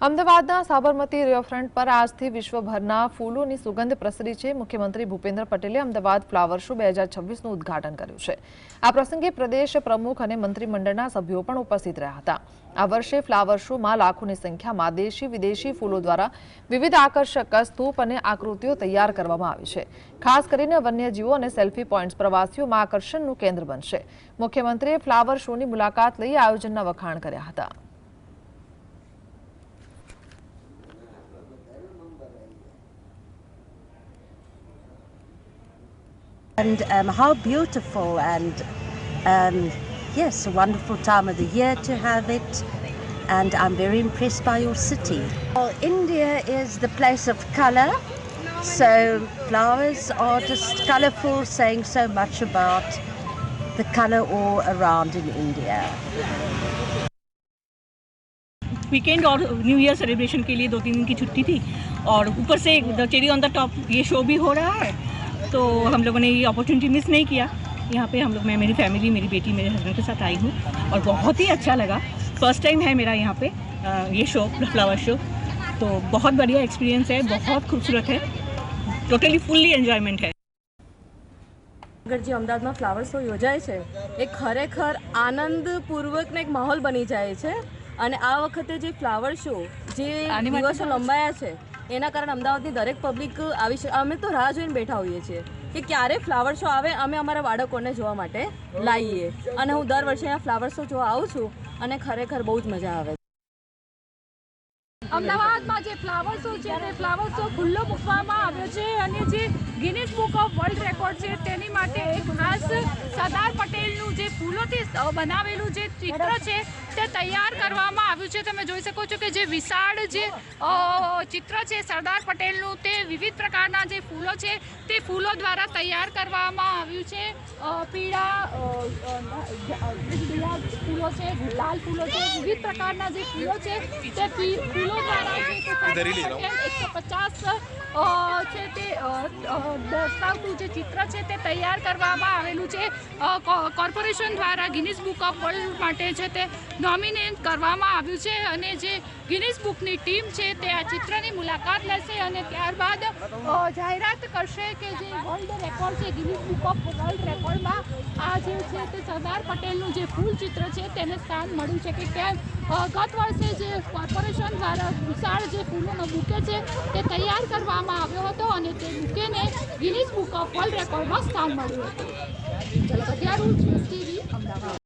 અમદાવાદના સાબરમતી રિવરફ્રન્ટ પર આજથી વિશ્વભરના ફૂલોની સુગંધ પ્રસરી છે। મુખ્યમંત્રી ભૂપેન્દ્ર પટેલે અમદાવાદ ફ્લાવર શો 2026નું ઉદ્ઘાટન કર્યું છે। આ પ્રસંગે પ્રદેશ પ્રમુખ અને મંત્રીમંડળના સભ્યો પણ ઉપસ્થિત રહ્યા હતા। આ વર્ષે ફ્લાવર શોમાં લાખોની સંખ્યામાં દેશી વિદેશી ફૂલો દ્વારા વિવિધ આકર્ષક સ્તૂપ અને આકૃતિઓ તૈયાર કરવામાં આવી છે। ખાસ કરીને વન્યજીવો અને સેલ્ફી પોઈન્ટ્સ પ્રવાસીઓમાં આકર્ષણનું કેન્દ્ર બનશે। મુખ્યમંત્રીએ ફ્લાવર શોની મુલાકાત લઈ આયોજનના વખાણ કર્યા હતા। And how beautiful and yes, a wonderful time of the year to have it, and I'm very impressed by your city. Well, India is the place of colour, so flowers are just colourful, saying so much about the colour all around in India. Weekend और new year celebration के लिए 2-3 दिन की छुट्टी थी और ऊपर से the cherry on the top ये शो भी हो रहा है, तो हम लोगों ने ये अपॉर्चुनिटी मिस नहीं किया। यहाँ पे हम लोग, मैं, मेरी फैमिली, मेरी बेटी, मेरे हस्बैंड के साथ आई हूँ और बहुत ही अच्छा लगा। फर्स्ट टाइम है मेरा यहाँ पे ये शो, फ्लावर शो, तो बहुत बढ़िया एक्सपीरियंस है, बहुत खूबसूरत है, टोटली फुल्ली एन्जॉयमेंट है। આગળ જે અમદાવાદમાં ફ્લાવર શો યોજાય છે એ ખરેખર આનંદપૂર્વકનો એક માહોલ બની જાય છે અને આ વખતે જે ફ્લાવર શો જે દિવસો લંબાયા છે એના કારણે અમદાવાદની દરેક પબ્લિક આવી છે। અમે તો રાહ જોઈને બેઠા હોઈએ છીએ કે ક્યારે ફ્લાવર શો આવે, અમે અમારા બાળકોને જોવા માટે લાવીએ અને હું દર વર્ષે અહીંયા ફ્લાવર શો જોવા આવું છું અને ખરેખર બહુ જ મજા આવે છે। અમદાવાદમાં જે ફ્લાવર શો છે તે ફ્લાવર શો ખુલ્લો મૂકવામાં આવ્યો છે અને જે Guinness book of world record છે તેની માટે એક ખાસ સરદાર પટેલનું જે ફૂલોથી બનાવેલું જે ચિત્ર છે તે તૈયાર કરવામાં આવ્યું છે। તમે જોઈ શકો છો કે જે વિશાળ જે ચિત્ર છે સરદાર પટેલનું તે વિવિધ પ્રકારના જે ફૂલો છે તે ફૂલો દ્વારા તૈયાર કરવામાં આવ્યું છે। પીળા ફૂલો છે, લાલ ફૂલો છે, વિવિધ પ્રકારના જે ફૂલો છે તે ફૂલો દ્વારા 150 છે તે દર્શાવતું જે ચિત્ર છે તે તૈયાર કરવામાં આવેલું છે। કોર્પોરેશન દ્વારા ગિનિસ બુક ઓફ વર્લ્ડ માટે છે તે નોમિનેટ કરવામાં આવ્યું છે અને જે ગિનિસ બુકની ટીમ છે તે આ ચિત્રની મુલાકાત લેશે અને ત્યારબાદ જાહેરાત કરશે કે જે વર્લ્ડ રેકોર્ડ છે, ગિનિસ બુક ઓફ વર્લ્ડ રેકોર્ડમાં આ જે છે તે સરદાર પટેલનું જે ફૂલ ચિત્ર છે તેને સ્થાન મળ્યું છે કે કેમ ગત વર્ષે જે કોર્પોરેશન દ્વારા વિશાળ જે ફૂલોનો બુકે છે તે તૈયાર કરવામાં આવ્યો હતો અને તે બુકેને ગિનિસ બુક ઓફ વર્લ્ડ રેકોર્ડમાં સ્થાન મળ્યું હતું। ચલો, અત્યારે હું ટીવી અમદાવાદ।